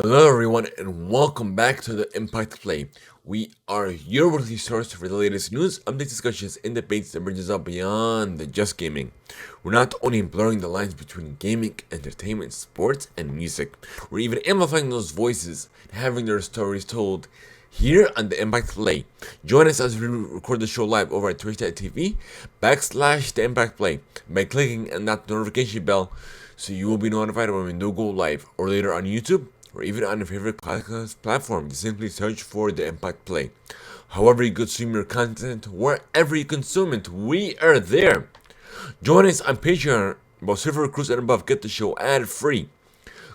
Hello everyone and welcome back to the Impact Play. We are your weekly source for the latest news, updates, discussions, and debates that bridges up beyond the just gaming. We're not only blurring the lines between gaming, entertainment, sports, and music, we're even amplifying those voices and having their stories told here on the Impact Play. Join us as we record the show live over at twitch.tv the Impact Play by clicking on that notification bell so you will be notified when we do go live, or later on YouTube, or even on your favorite podcast platform. Just simply search for the Impact Play. However you consume your content, wherever you consume it, we are there. Join us on Patreon. About silver recruits and above get the show ad free.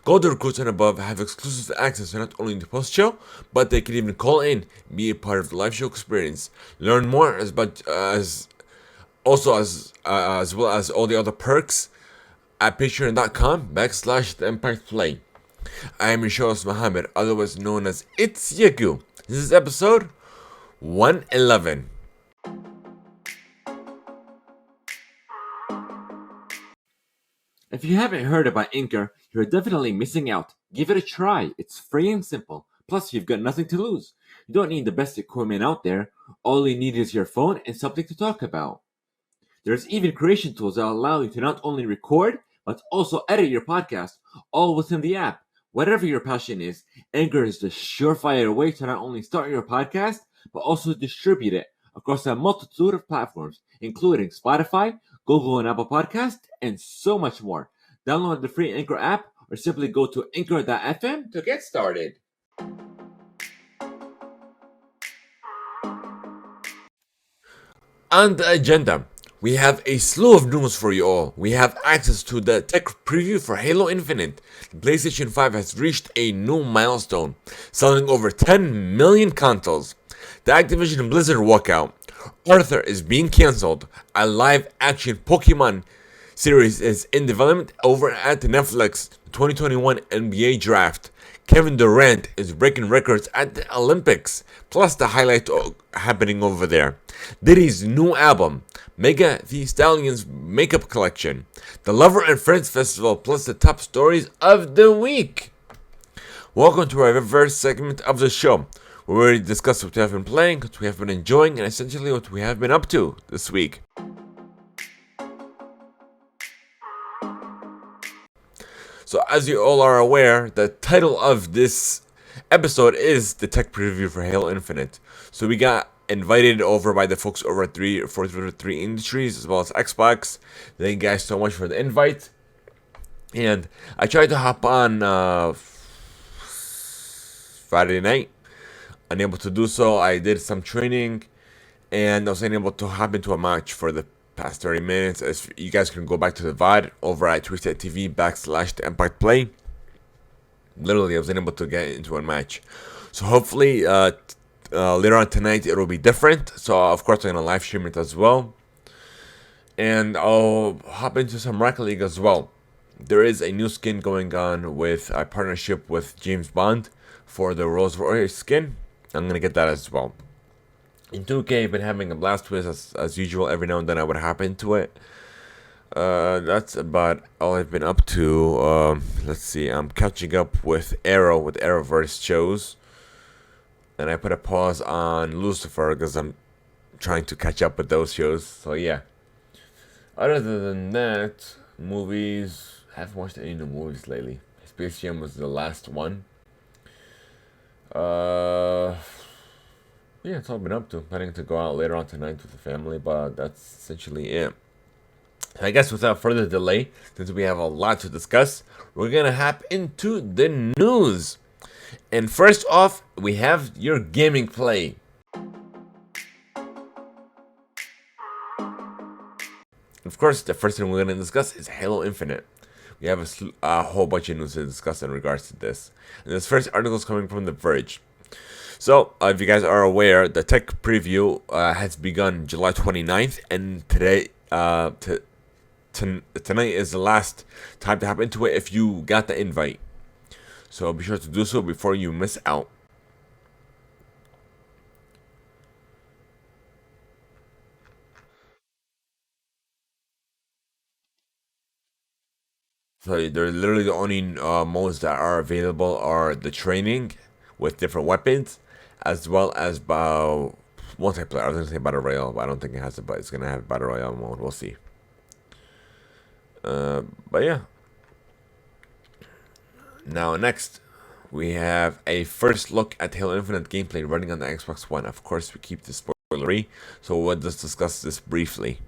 Gold recruits and above have exclusive access to not only the post show, but they can even call in, be a part of the live show experience. Learn more as well as all the other perks at patreon.com/the Impact Play. I am your host Mohammed, otherwise known as It's Yaku. This is episode 111. If you haven't heard about Anchor, you're definitely missing out. Give it a try. It's free and simple. Plus, you've got nothing to lose. You don't need the best equipment out there. All you need is your phone and something to talk about. There's even creation tools that allow you to not only record, but also edit your podcast, all within the app. Whatever your passion is, Anchor is the surefire way to not only start your podcast, but also distribute it across a multitude of platforms, including Spotify, Google and Apple Podcasts, and so much more. Download the free Anchor app or simply go to anchor.fm to get started. On the agenda, we have a slew of news for you all. We have access to the tech preview for Halo Infinite. The PlayStation 5 has reached a new milestone, selling over 10 million consoles. The Activision Blizzard walkout. Arthur is being cancelled. A live action Pokemon series is in development over at Netflix. 2021 NBA Draft. Kevin Durant is breaking records at the Olympics, plus the highlight happening over there. Diddy's new album, Mega The Stallion's Makeup Collection, the Lover and Friends Festival, plus the top stories of the week. Welcome to our first segment of the show, where we already discussed what we have been playing, what we have been enjoying, and essentially what we have been up to this week. So as you all are aware, the title of this episode is the tech preview for Halo Infinite. So we got invited over by the folks over at 433 Industries as well as Xbox. Thank you guys so much for the invite. And I tried to hop on Friday night. Unable to do so. I did some training and I was unable to hop into a match for the past 30 minutes. As you guys can go back to the VOD over at twitch.tv the Impact Play. Literally, I was unable to get into a match. So hopefully, later on tonight, it will be different. So, of course, I'm going to live stream it as well. And I'll hop into some Rocket League as well. There is a new skin going on with a partnership with James Bond for the Rolls Royce skin. I'm going to get that as well. In 2K, I've been having a blast with as usual. Every now and then I would hop into it. That's about all I've been up to. Let's see, I'm catching up with Arrowverse shows. And I put a pause on Lucifer because I'm trying to catch up with those shows. So yeah. Other than that, movies. I haven't watched any new movies lately. Space Jam was the last one. Yeah, that's all I've been up to. Planning to go out later on tonight with the family, but that's essentially it. I guess without further delay, since we have a lot to discuss, we're gonna hop into the news. And first off, we have your gaming play. Of course, the first thing we're gonna discuss is Halo Infinite. We have a whole bunch of news to discuss in regards to this. And this first article is coming from The Verge. So, if you guys are aware, the tech preview has begun July 29th, and today, tonight is the last time to hop into it if you got the invite. So be sure to do so before you miss out. So they're literally the only modes that are available are the training with different weapons, as well as multiplayer. I was gonna say battle royale, but I don't think it has it. But it's gonna have battle royale mode. We'll see. But yeah. Now next, we have a first look at Halo Infinite gameplay running on the Xbox One. Of course, we keep this spoilery, so we'll just discuss this briefly.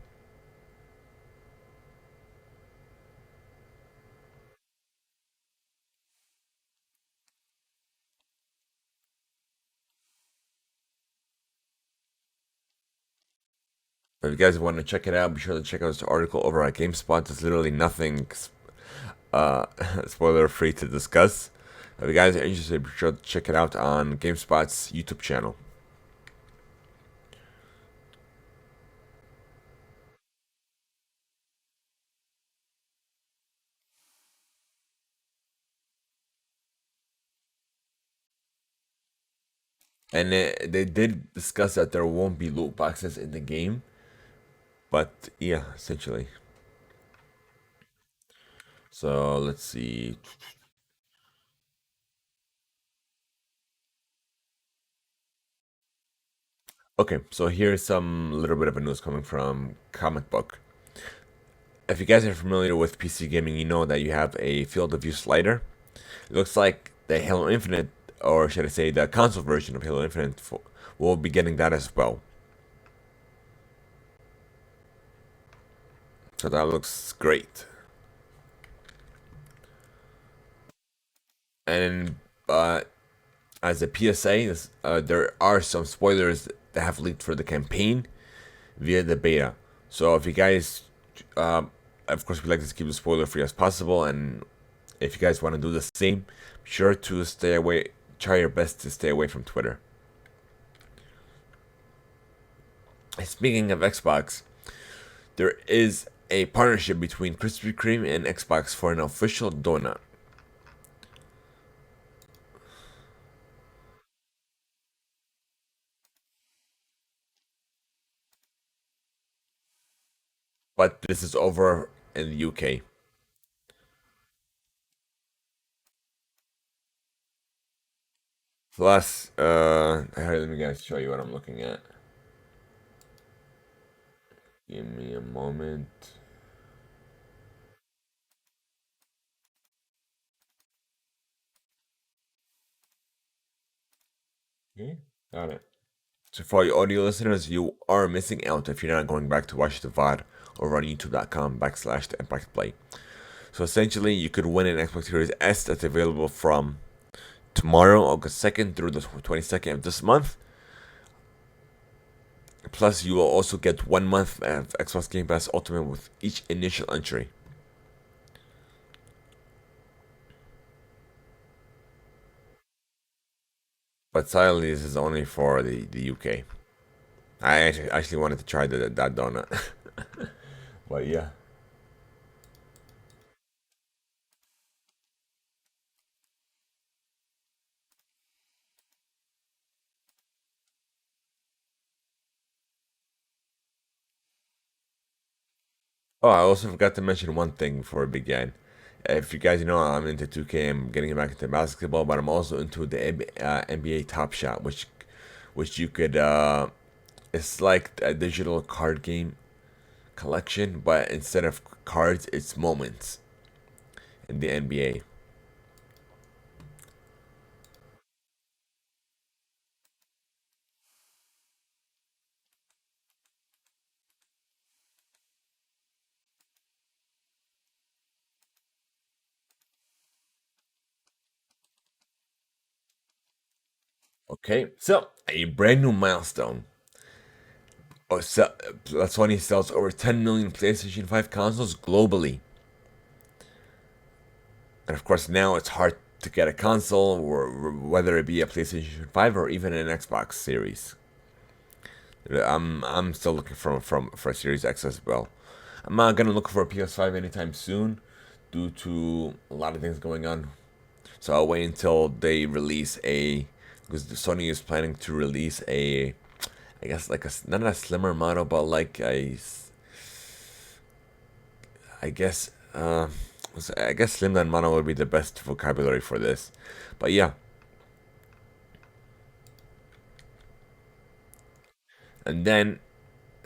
If you guys want to check it out, be sure to check out this article over at GameSpot. There's literally nothing uh, spoiler free to discuss. If you guys are interested, be sure to check it out on GameSpot's YouTube channel. And they did discuss that there won't be loot boxes in the game, but yeah, essentially. So let's see. Okay, so here's some little bit of a news coming from Comic Book. If you guys are familiar with PC gaming, you know that you have a field of view slider. It looks like the Halo Infinite, or should I say the console version of Halo Infinite, will be getting that as well. So that looks great. And as a PSA, there are some spoilers that have leaked for the campaign via the beta. So if you guys, of course, we like to keep it spoiler free as possible, and if you guys want to do the same, be sure to stay away. Try your best to stay away from Twitter. Speaking of Xbox, there is a partnership between Krispy Kreme and Xbox for an official donut. But this is over in the UK. Plus, here, let me guys show you what I'm looking at. Give me a moment. Okay, got it. So for all you audio listeners, you are missing out if you're not going back to watch the VOD over on youtube.com/the Impact Play. So essentially, you could win an Xbox Series S that's available from tomorrow, August 2nd through the 22nd of this month. Plus, you will also get 1 month of Xbox Game Pass Ultimate with each initial entry. But sadly, this is only for the UK. I actually wanted to try that donut. But yeah. Oh, I also forgot to mention one thing before we began. If you guys know, I'm into 2K. I'm getting back into basketball, but I'm also into the NBA Top Shot, which you could. It's like a digital card game collection, but instead of cards, it's moments in the NBA. Okay, so a brand new milestone. Oh, so, Sony sells over 10 million PlayStation 5 consoles globally. And of course, now it's hard to get a console, or whether it be a PlayStation 5 or even an Xbox Series. I'm still looking for a Series X as well. I'm not gonna look for a PS5 anytime soon, due to a lot of things going on. So I'll wait until they release because Sony is planning to release I guess like not a slimmer model, but like I guess So I guess slimline model would be the best vocabulary for this. But yeah. And then,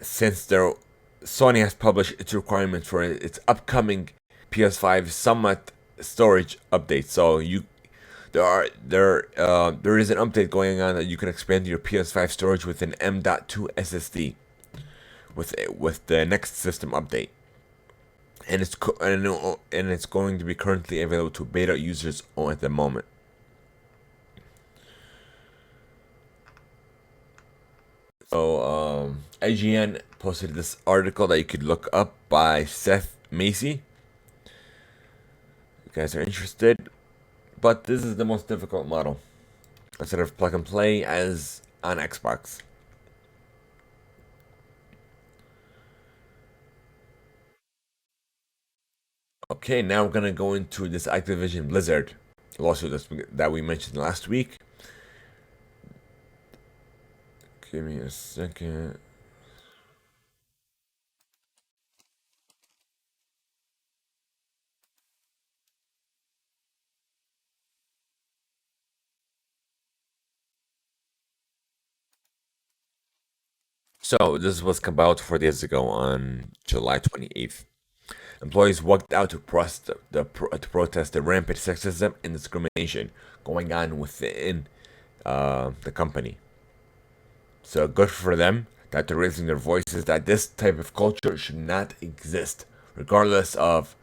since Sony has published its requirements for its upcoming PS5 somewhat storage update, so there is an update going on that you can expand your PS5 storage with an M.2 SSD with the next system update, and it's going to be currently available to beta users at the moment. So IGN posted this article that you could look up by Seth Macy. You guys are interested, but this is the most difficult model instead of plug and play as on Xbox. Okay, now we're gonna go into this Activision Blizzard lawsuit that we mentioned last week. Give me a second. So this was come out 4 days ago on July 28th. Employees walked out to protest the rampant sexism and discrimination going on within the company. So good for them that they're raising their voices that this type of culture should not exist, regardless of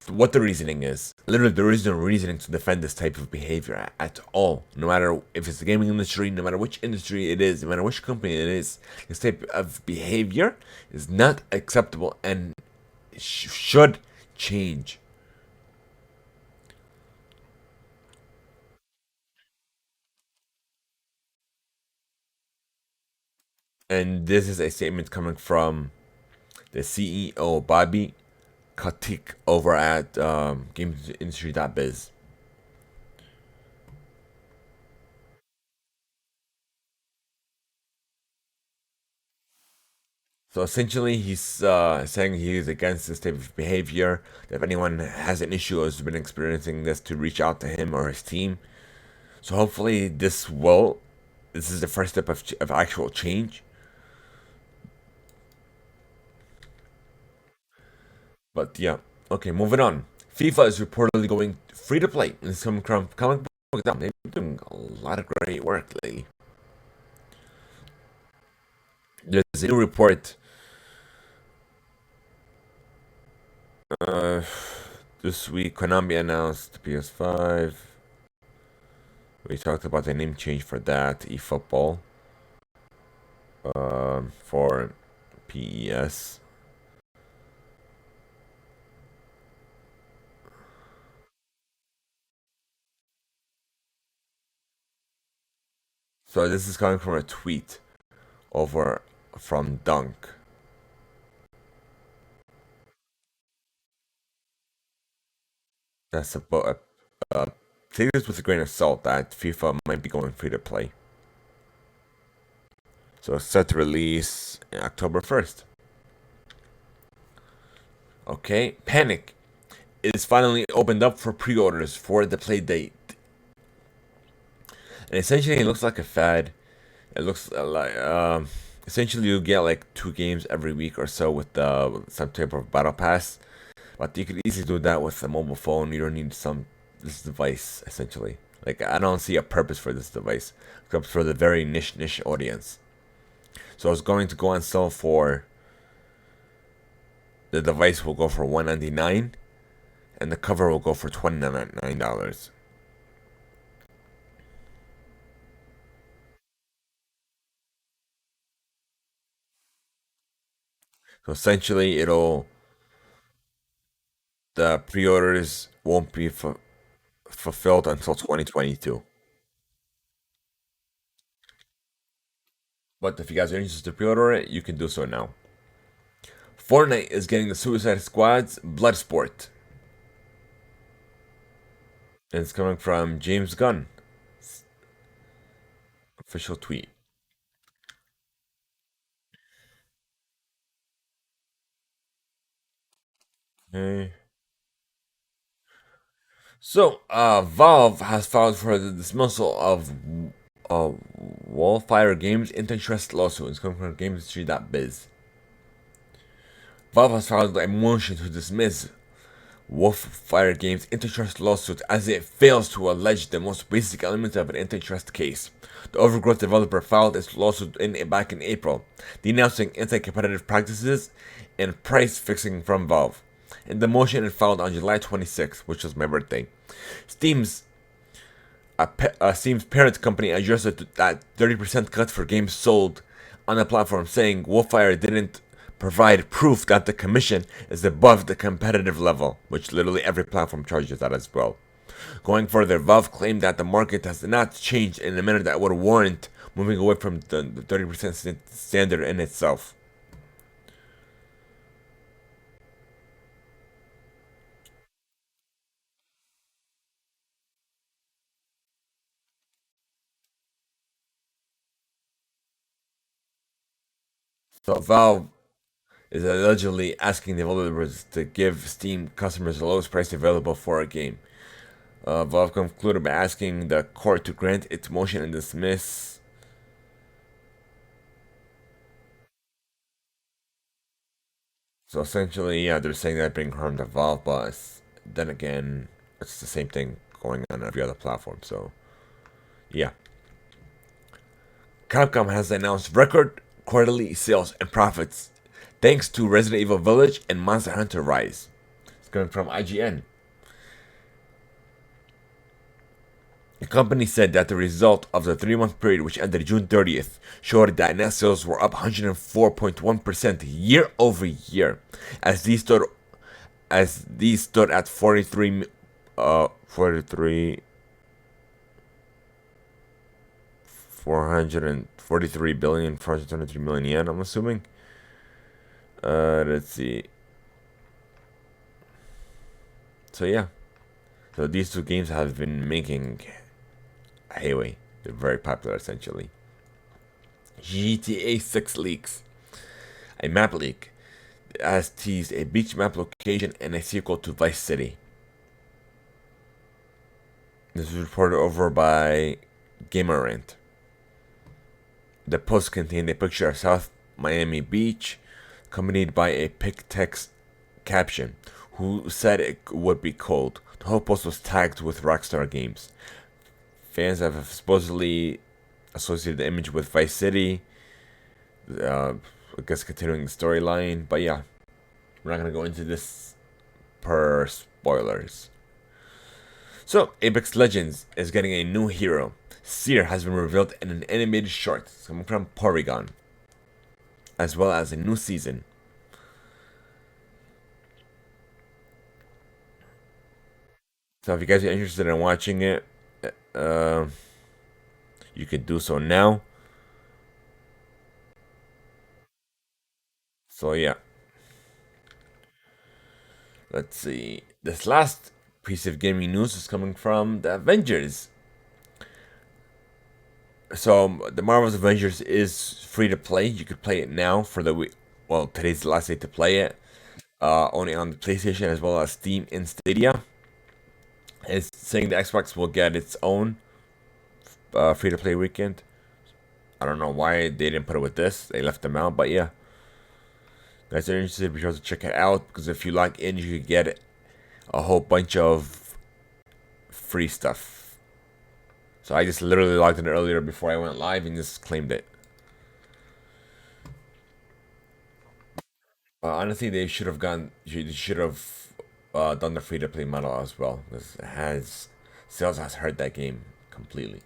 what the reasoning is. Literally, there is no reasoning to defend this type of behavior at all. No matter if it's the gaming industry, no matter which industry it is, no matter which company it is, this type of behavior is not acceptable and should change. And this is a statement coming from the CEO, Bobby Kotick, over at GamesIndustry.biz. So essentially, he's saying he's against this type of behavior. If anyone has an issue or has been experiencing this, to reach out to him or his team. So hopefully, this is the first step of actual change. But yeah, okay, moving on. FIFA is reportedly going free to play in some comic book. They've been doing a lot of great work lately. There's a new report uh, this week. Konami announced PS5. We talked about the name change for that, eFootball, for PES. So this is coming from a tweet over from Dunk. That's about take this with a grain of salt that FIFA might be going free to play. So it's set to release October 1st. Okay, Panic is finally opened up for pre-orders for the play date. And essentially it looks like a fad. It looks like essentially you get like 2 games every week or so with some type of battle pass, but you could easily do that with a mobile phone. You don't need this device essentially. Like I don't see a purpose for this device except for the very niche audience. So it's going to go on sale for the device will go for $199, and the cover will go for $29. So essentially, the pre-orders won't be fulfilled until 2022. But if you guys are interested to pre-order it, you can do so now. Fortnite is getting the Suicide Squad's Bloodsport. And it's coming from James Gunn. Official tweet. Okay. So, Valve has filed for the dismissal of Wildfire Games antitrust lawsuit. It's coming from GameHistory.biz. Valve has filed a motion to dismiss Wolffire Games' antitrust lawsuit as it fails to allege the most basic elements of an antitrust case. The Overgrowth developer filed its lawsuit back in April, denouncing anti-competitive practices and price fixing from Valve. In the motion it filed on July 26th, which was my birthday, Steam's parent company addressed that 30% cut for games sold on the platform, saying Wolffire didn't provide proof that the commission is above the competitive level, which literally every platform charges that as well. Going further, Valve claimed that the market has not changed in a manner that would warrant moving away from the 30% standard in itself. So Valve is allegedly asking developers to give Steam customers the lowest price available for a game. Valve concluded by asking the court to grant its motion and dismiss. So essentially, yeah, they're saying that bring harm to Valve, but then again, it's the same thing going on every other platform. So, yeah. Capcom has announced record quarterly sales and profits thanks to Resident Evil Village and Monster Hunter Rise. It's coming from IGN. The company said that the result of the 3-month period, which ended June 30th, showed that net sales were up 104.1% year over year, as these stood at 443 billion, 423 million yen, I'm assuming. Let's see. So yeah. So these two games have been making headway. They're very popular essentially. GTA 6 leaks. A map leak has teased a beach map location and a sequel to Vice City. This was reported over by Gamerant. The post contained a picture of South Miami Beach, accompanied by a pic text caption, who said it would be cold. The whole post was tagged with Rockstar Games. Fans have supposedly associated the image with Vice City. I guess continuing the storyline, but yeah, we're not gonna go into this per spoilers. So, Apex Legends is getting a new hero. Seer has been revealed in an animated short coming from Porygon, as well as a new season. So, if you guys are interested in watching it, uh, you can do so now. So, yeah, let's see. This last piece of gaming news is coming from the Avengers. So the Marvel's Avengers is free to play. You could play it now for the week. Well, today's the last day to play it. Only on the PlayStation as well as Steam and Stadia. It's saying the Xbox will get its own free to play weekend. I don't know why they didn't put it with this. They left them out, but yeah. Guys are interested, be sure to check it out because if you log in, you could get a whole bunch of free stuff. So I just literally logged in earlier before I went live and just claimed it. Honestly, they should have gone. They should have done the free to play model as well, because it has sales has hurt that game completely.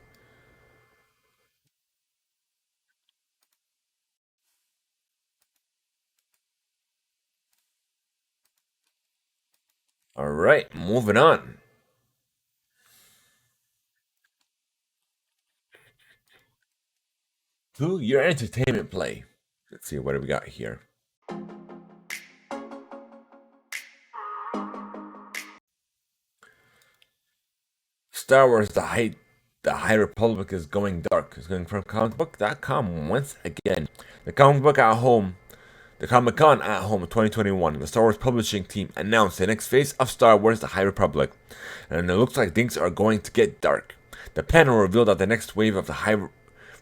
All right, moving on to your entertainment play. Let's see what do we got here. Star Wars: The High Republic is going dark. It's going from comicbook.com once again. The comic book at home The Comic Con at Home 2021, the Star Wars publishing team announced the next phase of Star Wars The High Republic, and it looks like things are going to get dark. The panel revealed that the next wave of the High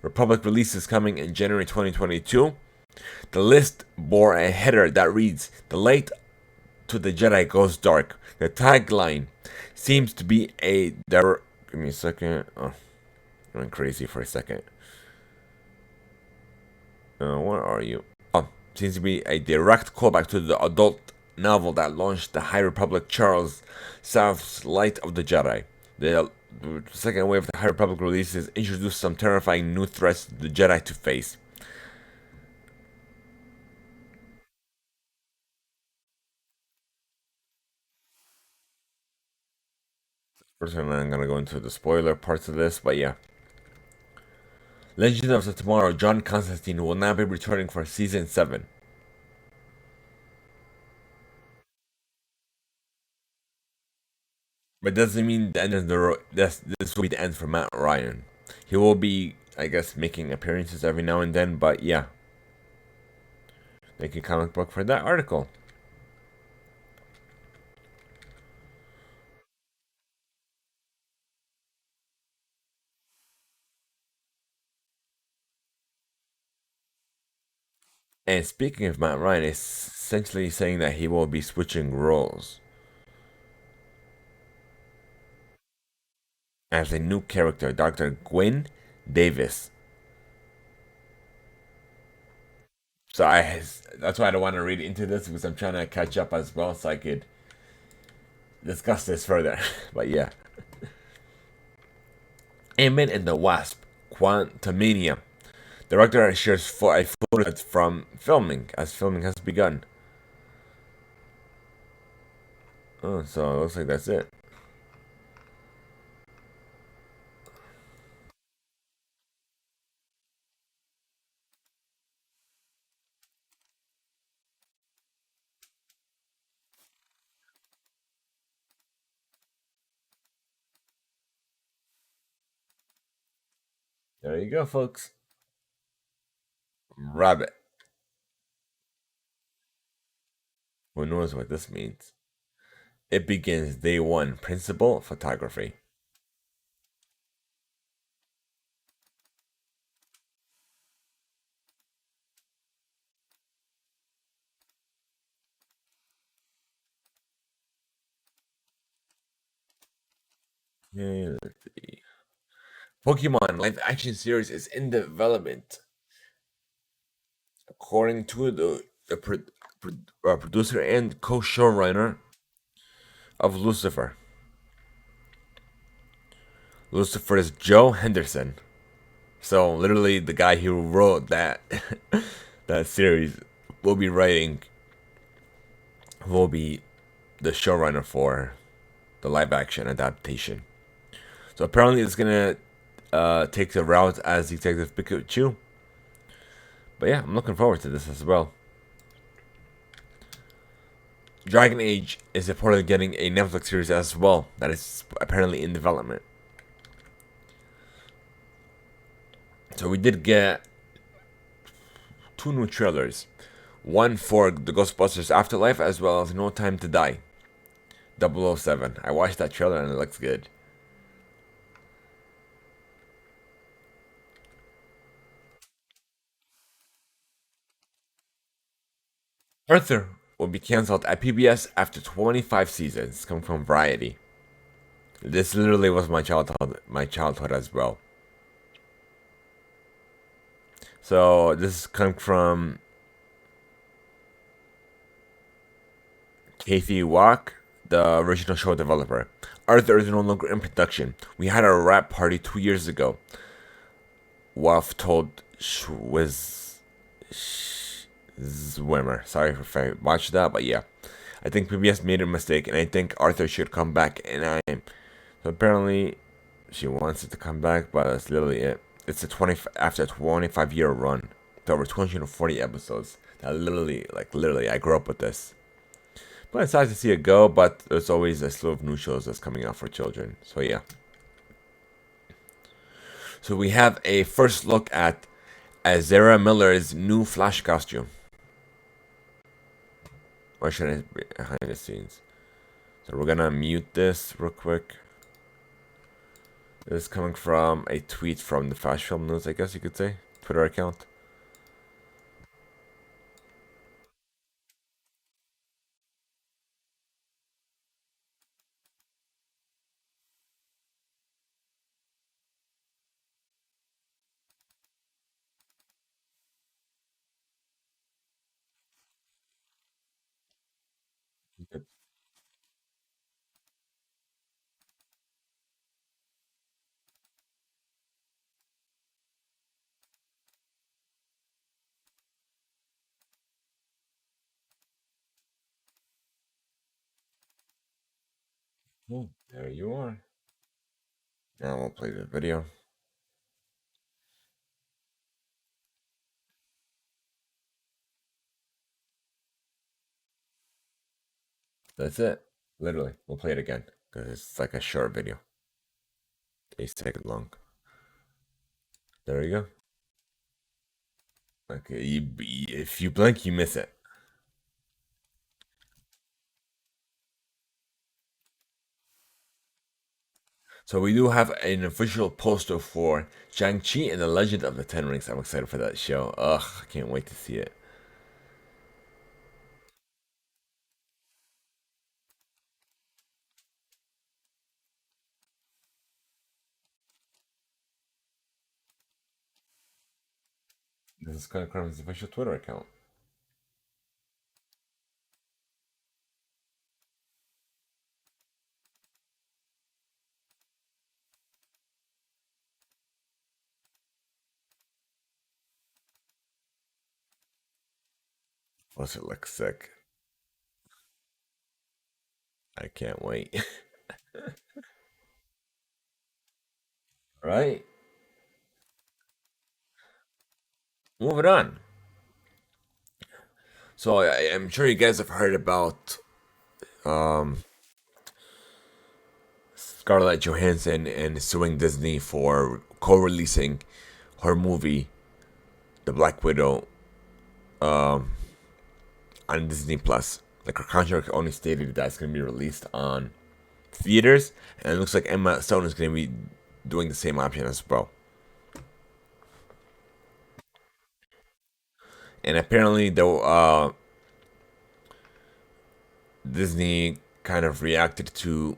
Republic release is coming in January 2022. The list bore a header that reads, "The light to the Jedi goes dark." The tagline seems to be a... Give me a second. Oh, I went crazy for a second. Where are you? Oh, seems to be a direct callback to the adult novel that launched the High Republic Charles South's Light of the Jedi. The second wave of the High Republic releases introduced some terrifying new threats to the Jedi to face. First, I'm gonna go into the spoiler parts of this, but yeah. Legend of the Tomorrow, John Constantine will now be returning for season 7. But doesn't mean the end of the road. This will be the end for Matt Ryan. He will be, I guess, making appearances every now and then, but yeah. Make a comic book for that article. And speaking of Matt Ryan, it's essentially saying that he will be switching roles as a new character, Dr. Gwyn Davis. So that's why I don't want to read into this because I'm trying to catch up as well so I could discuss this further. But yeah. Ant-Man and the Wasp, Quantumania. The director shares a photo from filming as filming has begun. Oh, so it looks like that's it. There you go, folks. Rabbit. Who knows what this means? It begins day one. Principal photography. Yeah, let's see. Pokemon live action series is in development, according to the producer and co-showrunner of Lucifer. Lucifer is Joe Henderson. So literally, the guy who wrote that that series will be will be the showrunner for the live action adaptation. So apparently, it's gonna take the route as Detective Pikachu. But yeah, I'm looking forward to this as well. Dragon Age is reportedly getting a Netflix series as well that is apparently in development. So we did get 2 new trailers. One for the Ghostbusters Afterlife as well as No Time to Die. 007. I watched that trailer and it looks good. Arthur will be cancelled at PBS after 25 seasons. Coming from Variety. This literally was my childhood as well. So this comes from Kathy Walk, the original show developer. Arthur is no longer in production. We had a rap party 2 years ago. Wolf told Swimmer. Sorry if I watched that, but yeah. I think PBS made a mistake, and I think Arthur should come back. So apparently, she wants it to come back, but that's literally it. It's after a 25-year run, it's over 240 episodes. That literally, I grew up with this. But it's sad to see it go, but there's always a slew of new shows that's coming out for children. So yeah. So we have a first look at Ezra Miller's new Flash costume. Or should I be behind the scenes? So we're gonna mute this real quick. This is coming from a tweet from the Fast Film News, I guess you could say. Twitter account. Oh, there you are. Now we'll play the video. That's it. Literally. We'll play it again. Because it's like a short video. 8 seconds long. There you go. Okay, if you blink, you miss it. So we do have an official poster for Shang-Chi and the Legend of the Ten Rings. I'm excited for that show. Ugh, I can't wait to see it. This is Scott Carmen's official Twitter account. Plus it looks sick. I can't wait. Right? Moving on. So I'm sure you guys have heard about Scarlett Johansson and suing Disney for co-releasing her movie, The Black Widow, on Disney Plus. Like her contract only stated that it's going to be released on theaters, and it looks like Emma Stone is going to be doing the same option as well. And apparently, though, Disney kind of reacted to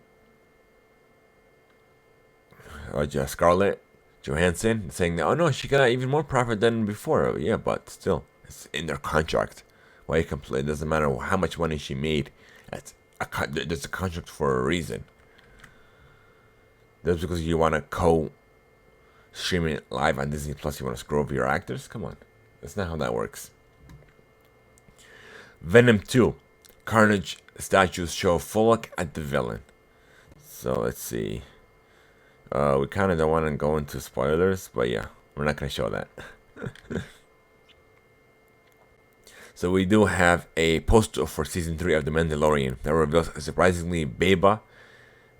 Scarlett Johansson, saying that, oh no, she got even more profit than before. Yeah, but still, it's in their contract. Why you complain? It doesn't matter how much money she made. There's a contract for a reason. Just because you want to stream it live on Disney Plus, you want to screw over your actors? Come on, that's not how that works. Venom 2, Carnage statues show full look at the villain. So let's see. We kind of don't want to go into spoilers, but yeah, we're not going to show that. So we do have a poster for season 3 of The Mandalorian that reveals a surprisingly Beba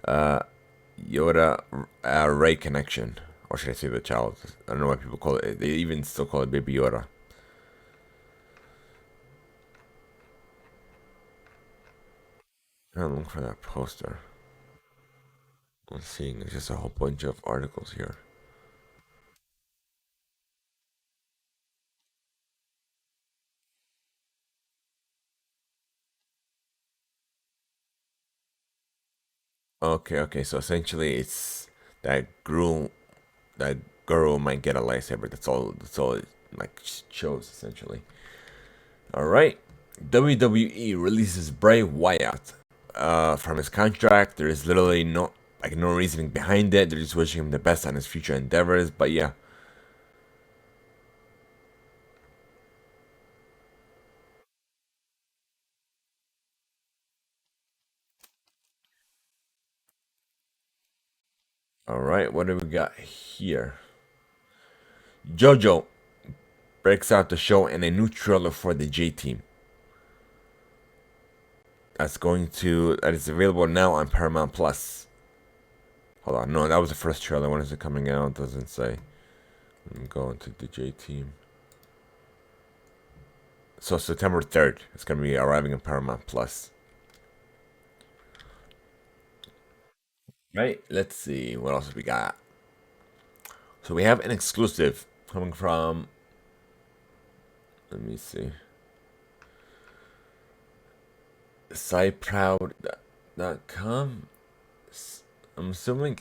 Yoda Rey connection. Or should I say the child? I don't know why people call it. They even still call it Baby Yoda. I'm looking for that poster. I'm seeing there's just a whole bunch of articles here. Okay. So essentially, it's that girl might get a lightsaber. That's all. That's all it like shows essentially. All right. WWE releases Bray Wyatt from his contract. There is literally no reasoning behind it. They're just wishing him the best on his future endeavors. But yeah. All right. What do we got here? JoJo breaks out the show in a new trailer for the J Team. That is available now on Paramount Plus. Hold on, no, that was the first trailer. When is it coming out? Doesn't say. Let me go into the J Team. So September 3rd, it's gonna be arriving in Paramount Plus. Right. Let's see what else we got. So we have an exclusive coming from. Let me see. SciProud.com. I'm assuming.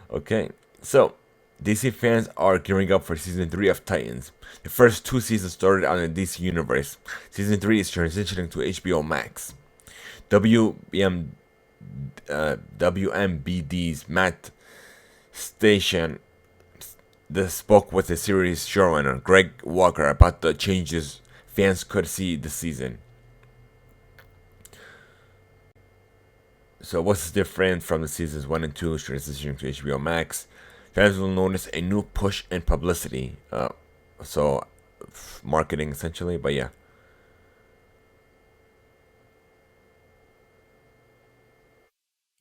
Okay, so DC fans are gearing up for season 3 of Titans. The first two seasons started on the DC universe. Season 3 is transitioning to HBO Max. WBM, WMBD's Matt Station spoke with the series showrunner Greg Walker about the changes fans could see this season. So what's different from the seasons 1 and 2 transitioning to HBO Max? Fans will notice a new push in publicity. So marketing essentially, but yeah.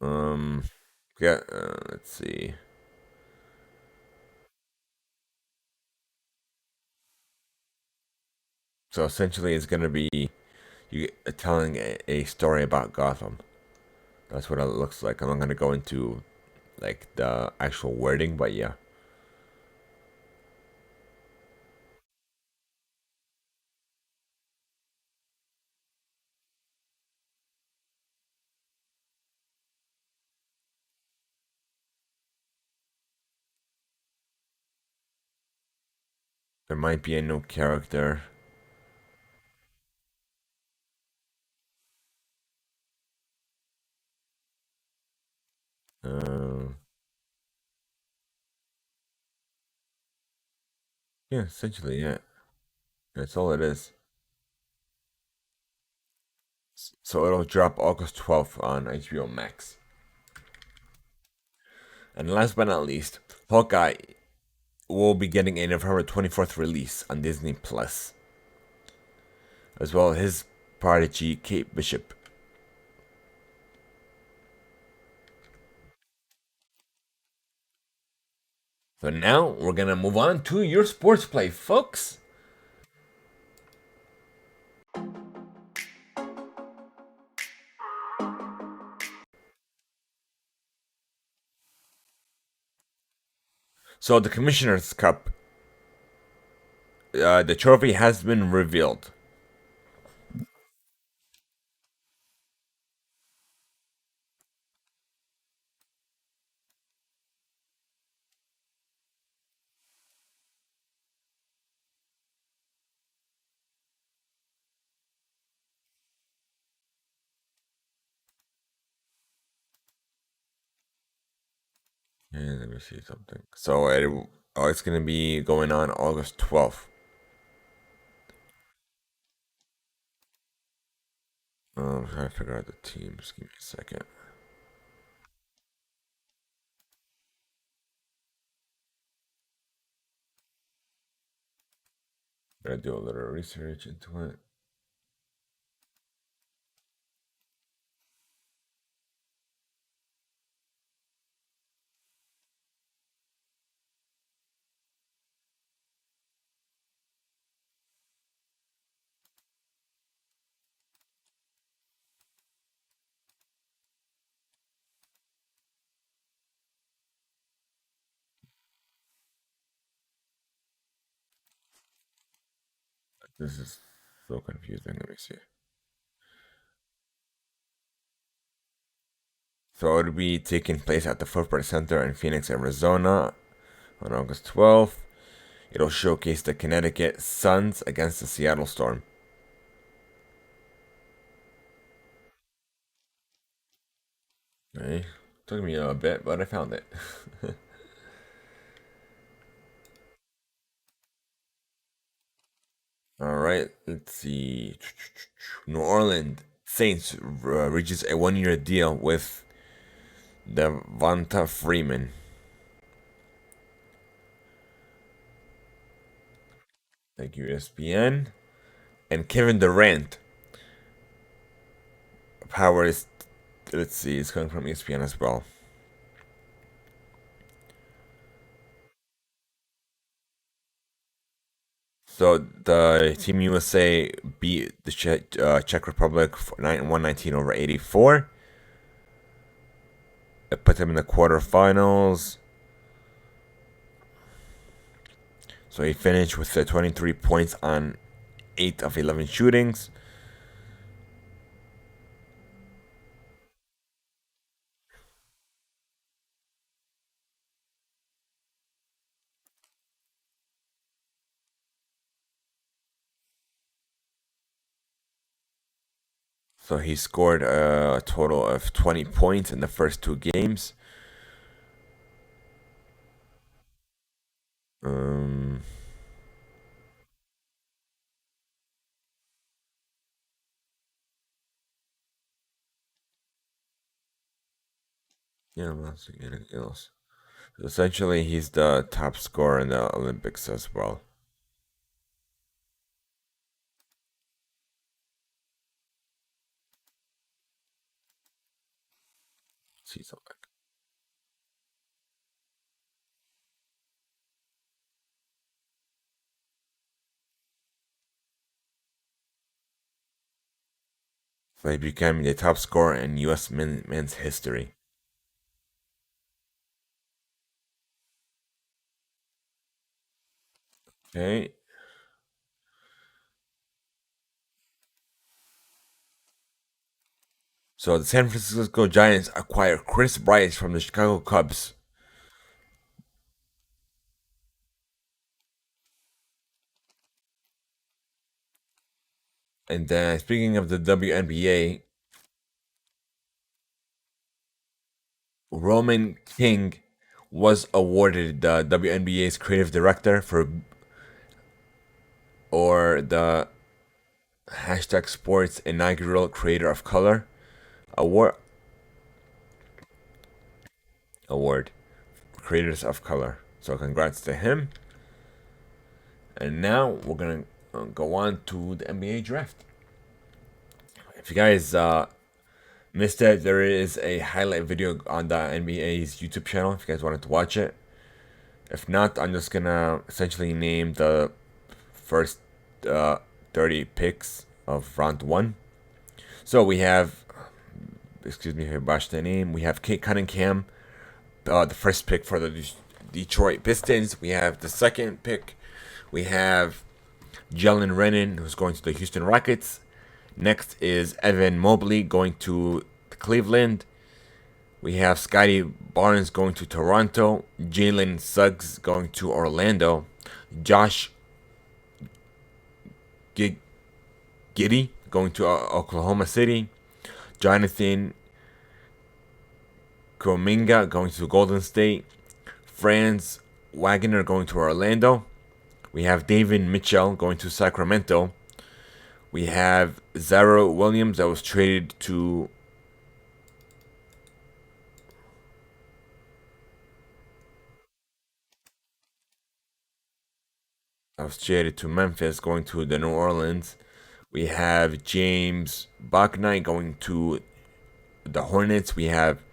Um, yeah. Let's see. So essentially, it's gonna be you telling a story about Gotham. That's what it looks like. I'm not gonna go into like the actual wording, but yeah. There might be a new character. Uh, yeah, essentially, yeah. That's all it is. So it'll drop August 12th on HBO Max. And last but not least, Hawkeye will be getting a November 24th release on Disney Plus, as well as his prodigy Kate Bishop. So now we're gonna move on to your sports play, folks. So the Commissioner's Cup, the trophy has been revealed. And let me see something. So it's gonna be going on August 12th. I'm trying to figure out the teams. Give me a second. Gotta do a little research into it. This is so confusing. Let me see. So it'll be taking place at the Footprint Center in Phoenix, Arizona on August 12th. It'll showcase the Connecticut Suns against the Seattle Storm. Okay. Took me a bit, but I found it. All right, let's see. New Orleans Saints reaches a 1 year deal with Devonta Freeman. Thank you, ESPN. And Kevin Durant. Power is, let's see, it's coming from ESPN as well. So the Team USA beat the Czech Republic 119 over 84. It put them in the quarterfinals. So he finished with 23 points on 8 of 11 shootings. So he scored a total of 20 points in the first 2 games. Um, yeah, I'm not seeing anything else. Essentially, he's the top scorer in the Olympics as well. See something. So he became the top scorer in U.S. men's history. Okay. So the San Francisco Giants acquire Chris Bryant from the Chicago Cubs. And then speaking of the WNBA, Roman King was awarded the WNBA's creative director for or the hashtag sports inaugural creator of color award award creators of color. So congrats to him. And now we're gonna go on to the NBA draft. If you guys missed it, there is a highlight video on the NBA's YouTube channel if you guys wanted to watch it. If not, I'm just gonna essentially name the first 30 picks of round one. So we have, excuse me if I botched the name, we have Kate Cunningham, the first pick for the Detroit Pistons. We have the second pick. We have Jalen Rennan, who's going to the Houston Rockets. Next is Evan Mobley going to Cleveland. We have Scotty Barnes going to Toronto. Jalen Suggs going to Orlando. Josh Giddey going to Oklahoma City. Jonathan Kuminga going to Golden State. Franz Wagner going to Orlando. We have David Mitchell going to Sacramento. We have Zaro Williams that was traded to Memphis, going to the New Orleans. We have James Bachnight going to the Hornets. We have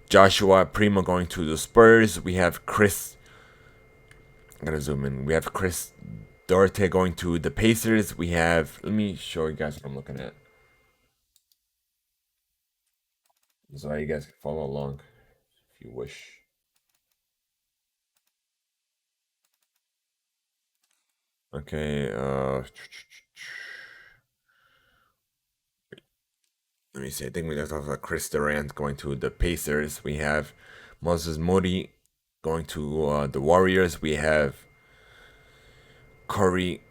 Joshua Primo going to the Spurs. We have Chris. I gotta zoom in. We have Chris Duarte going to the Pacers. We have. Let me show you guys what I'm looking at, so you guys can follow along if you wish. Okay. Let me see. I think we left off Chris Durant going to the Pacers. We have Moses Moody going to the Warriors. We have Corey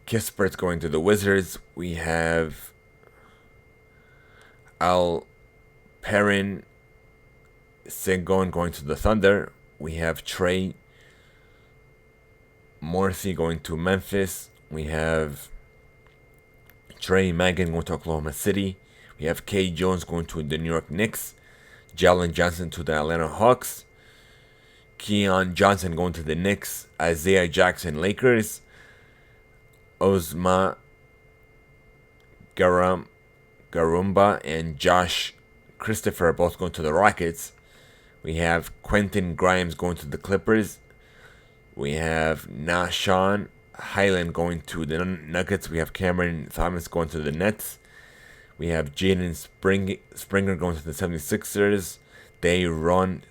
Kispert going to the Wizards. We have Al Perrin Sengun going to the Thunder. We have Trey Morphy going to Memphis. We have Trey Magan going to Oklahoma City. We have Kay Jones going to the New York Knicks. Jalen Johnson to the Atlanta Hawks. Keon Johnson going to the Knicks. Isaiah Jackson Lakers. Ozma Garumba and Josh Christopher both going to the Rockets. We have Quentin Grimes going to the Clippers. We have Nahshon Highland going to the Nuggets. We have Cameron Thomas going to the Nets. We have Jaden Springer going to the 76ers. Ron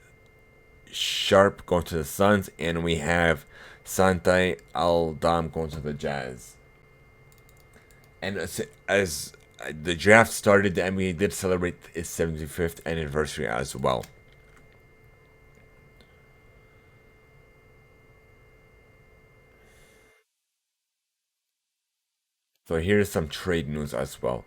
Sharp going to the Suns. And we have Santai Aldam going to the Jazz. And as the draft started, the NBA did celebrate its 75th anniversary as well. So here's some trade news as well.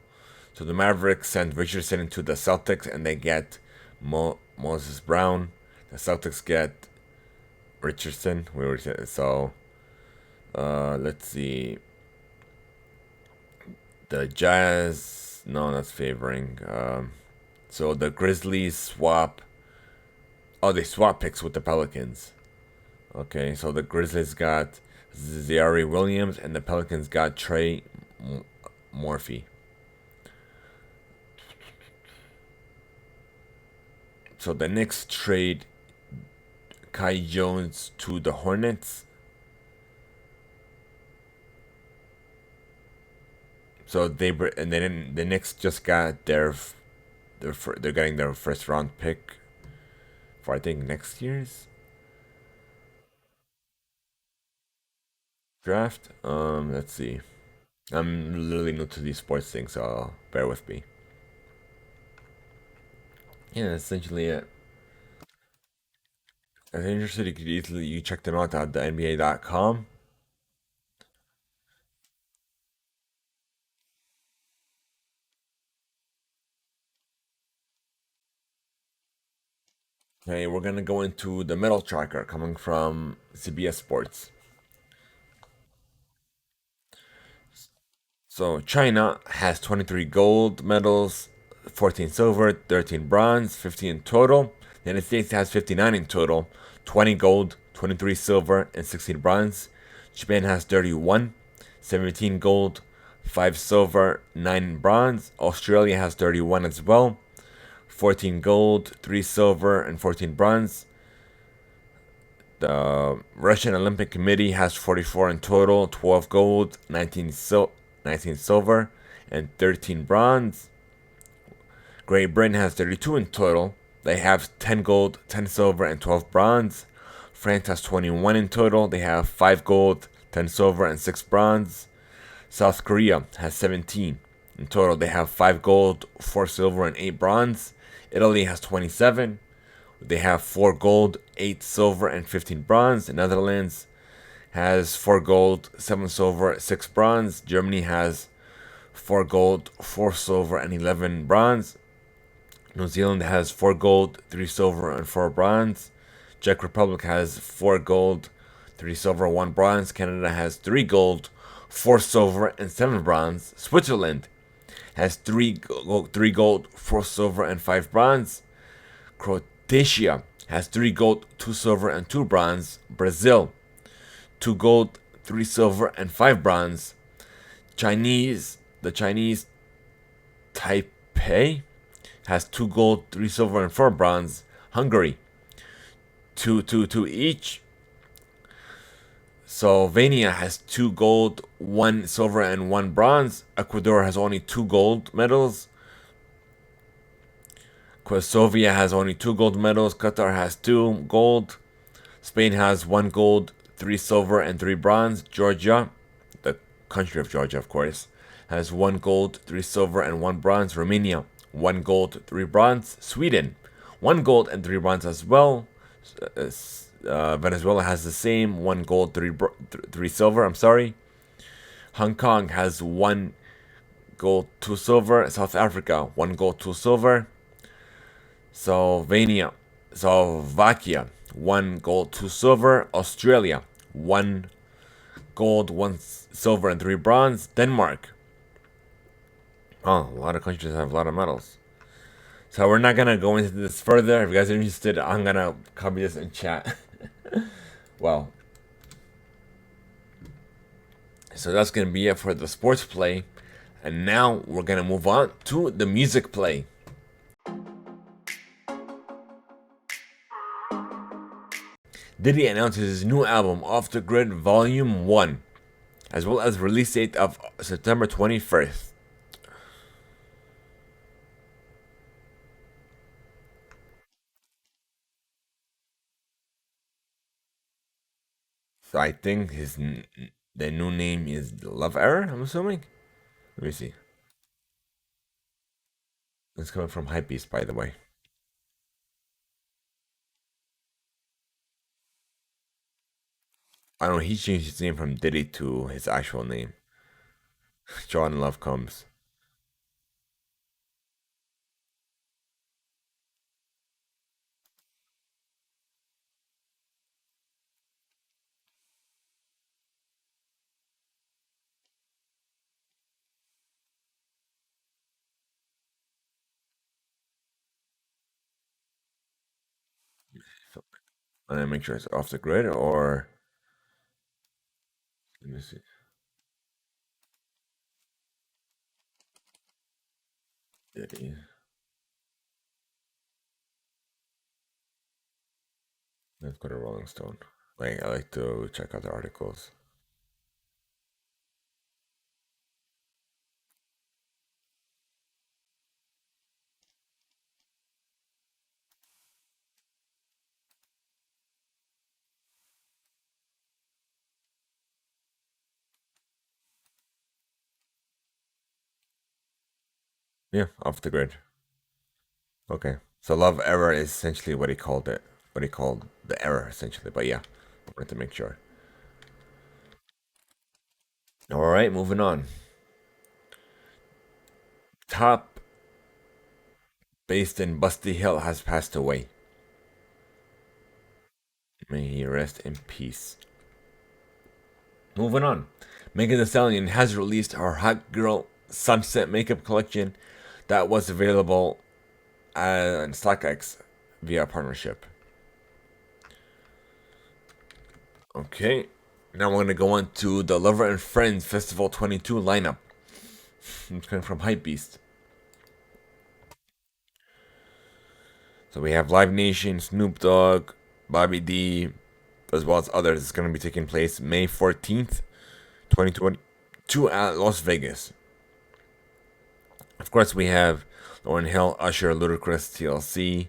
So the Mavericks sent Richardson to the Celtics, and they get Moses Brown. The Celtics get Richardson. So let's see. The Jazz, no, that's favoring. So the Grizzlies swap. Oh, they swap picks with the Pelicans. Okay, so the Grizzlies got Zaire Williams, and the Pelicans got Trey Murphy. So the Knicks trade Kai Jones to the Hornets. So and then the Knicks just got they're getting their first round pick for I think next year's draft. Let's see. I'm literally new to these sports things, so bear with me. Yeah, that's essentially it. If you're interested, you check them out at the NBA.com. Okay, we're gonna go into the medal tracker coming from CBS Sports. So China has 23 gold medals, 14 silver, 13 bronze, 15 in total. The United States has 59 in total, 20 gold, 23 silver, and 16 bronze. Japan has 31, 17 gold, 5 silver, 9 bronze. Australia has 31 as well, 14 gold, 3 silver, and 14 bronze. The Russian Olympic Committee has 44 in total, 12 gold, 19 silver, and 13 bronze. Great Britain has 32 in total. They have 10 gold, 10 silver, and 12 bronze. France has 21 in total. They have 5 gold, 10 silver, and 6 bronze. South Korea has 17 in total. They have 5 gold, 4 silver, and 8 bronze. Italy has 27. They have 4 gold, 8 silver, and 15 bronze. The Netherlands has 4 gold, 7 silver, 6 bronze. Germany has 4 gold, 4 silver, and 11 bronze. New Zealand has 4 gold, 3 silver, and 4 bronze. Czech Republic has 4 gold, 3 silver, 1 bronze. Canada has 3 gold, 4 silver, and 7 bronze. Switzerland has 3 gold, 4 silver, and 5 bronze. Croatia has 3 gold, 2 silver, and 2 bronze. Brazil, 2 gold, 3 silver, and 5 bronze. The Chinese Taipei has 2 gold, 3 silver, and 4 bronze. Hungary, 2 each. Slovenia has 2 gold, 1 silver, and 1 bronze. Ecuador has only 2 gold medals. Kosovo has only 2 gold medals. Qatar has 2 gold. Spain has 1 gold, 3 silver, and 3 bronze. Georgia, the country of Georgia, of course, has 1 gold, 3 silver, and 1 bronze. Romania, 1 gold, 3 bronze. Sweden, 1 gold and 3 bronze as well. Venezuela has the same, 1 gold, 3 silver. I'm sorry. Hong Kong has 1 gold, 2 silver. South Africa, 1 gold, 2 silver. Slovakia, 1 gold, 2 silver. Australia, 1 gold, 1 silver, and 3 bronze. Denmark. Oh, a lot of countries have a lot of medals. So we're not gonna go into this further. If you guys are interested, I'm gonna copy this in chat. Well, so that's gonna be it for the sports play. And now we're gonna move on to the music play. Diddy announces his new album, Off the Grid Volume 1. as well as release date of September 21st. So I think the new name is Love Error. I'm assuming. Let me see. It's coming from Hypebeast, by the way. I don't know. He changed his name from Diddy to his actual name. John Love Combs. So, let me make sure it's off the grid or let me see. Diddy. Let's go to Rolling Stone. Like I like to check out the articles. Yeah, off the grid. Okay. So Love Error is essentially what he called it. What he called the error, essentially. But yeah, I wanted to make sure. All right, moving on. Top based in Busty Hill has passed away. May he rest in peace. Moving on. Megan Thee Stallion has released her Hot Girl Sunset makeup collection that was available on StockX via partnership. Okay. Now we're going to go on to the Lover and Friends Festival 22 lineup. It's coming from Hypebeast. So we have Live Nation, Snoop Dogg, Bobby D, as well as others. It's going to be taking place May 14th, 2022 at Las Vegas. Of course, we have Lauryn Hill, Usher, Ludacris, TLC,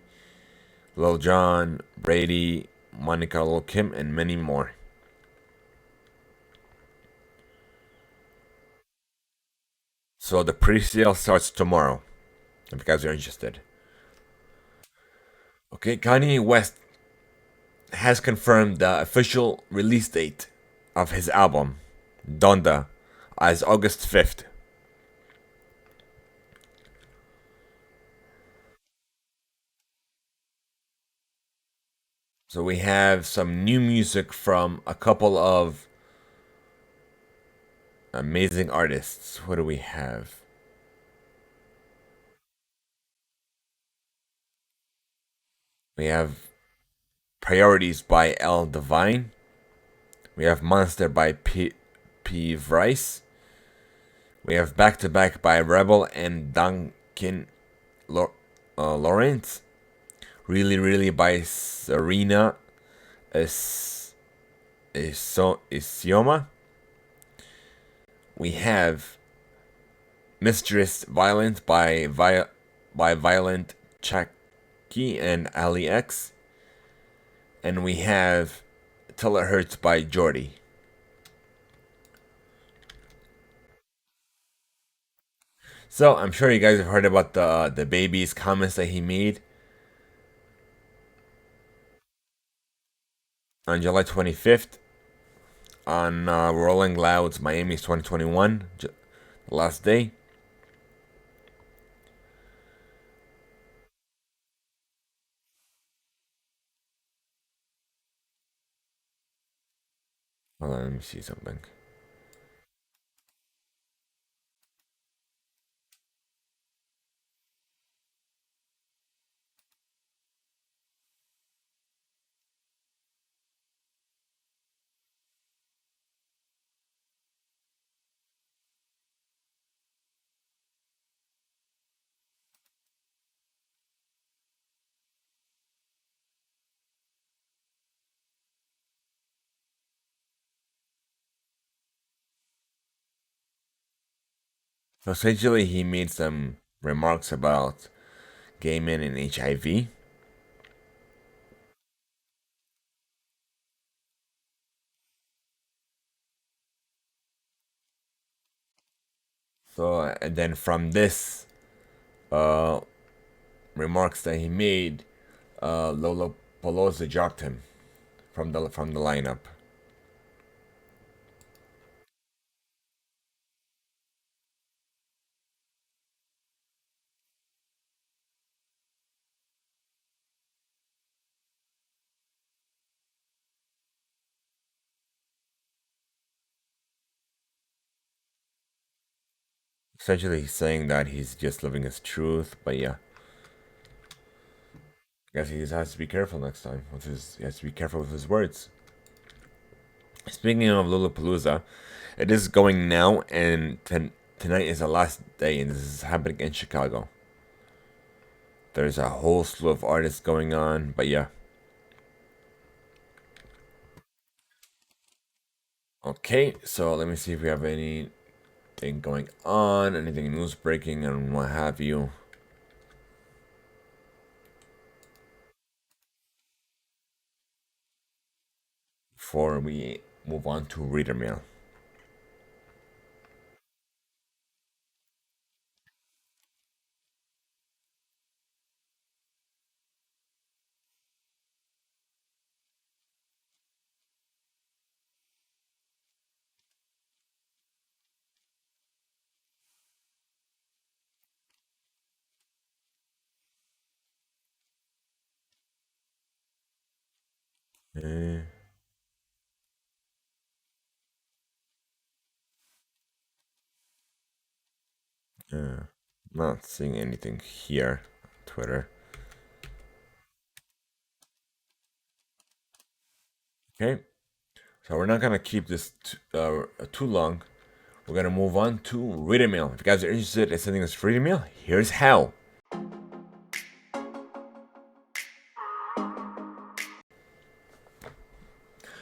Lil Jon, Brady, Monica, Lil Kim, and many more. So the pre-sale starts tomorrow, if you guys are interested. Okay, Kanye West has confirmed the official release date of his album, Donda, as August 5th. So we have some new music from a couple of amazing artists. What do we have? We have Priorities by L Divine. We have Monster by P. Rice. We have Back to Back by Rebel and Duncan Lawrence. Really, Really by Serena Isioma. We have Mistress Violent by Violent Chucky and Ali X. And we have Till It Hurts by Jordy. So I'm sure you guys have heard about the baby's comments that he made on July 25th on Rolling Loud's Miami's 2021 last day. Hold on, let me see something. So essentially, he made some remarks about gay men and HIV. So, and then from this uh, remarks that he made, Lola Pelosi dropped him from the lineup. Essentially, he's saying that he's just living his truth. But yeah, I guess he just has to be careful next time. He has to be careful with his words. Speaking of Lollapalooza, it is going now, and tonight is the last day, and this is happening in Chicago. There's a whole slew of artists going on, but yeah. Okay, so let me see if we have anything going on, anything news breaking, and what have you. Before we move on to reader mail. Eh, not seeing anything here. Twitter. Okay, so we're not gonna keep this too long. We're gonna move on to reader mail. If you guys are interested in sending us reader mail, here's how.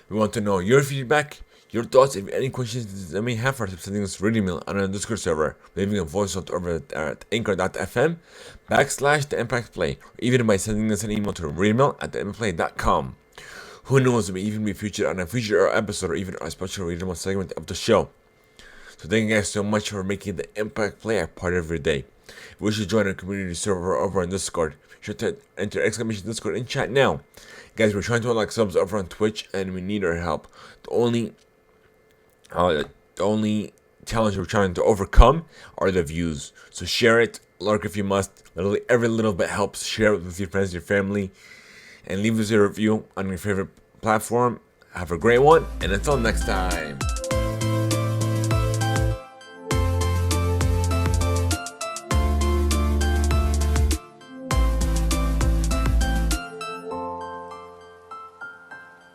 We want to know your feedback, your thoughts, if any questions that may have for us, sending us reading mail on our Discord server, leaving a voice note over at anchor.fm/the Impact Play, or even by sending us an email to readmail@theimpactplay.com. Who knows, it may even be featured on a future episode or even a special readable segment of the show. So thank you guys so much for making the Impact Play a part of your day. If you wish to join our community server over on Discord, be sure to enter exclamation Discord in chat now. Guys, we're trying to unlock subs over on Twitch and we need our help. The only challenge we're trying to overcome are the views. So share it, lurk if you must. Literally every little bit helps. Share it with your friends, your family, and leave us a review on your favorite platform. Have a great one, and until next time.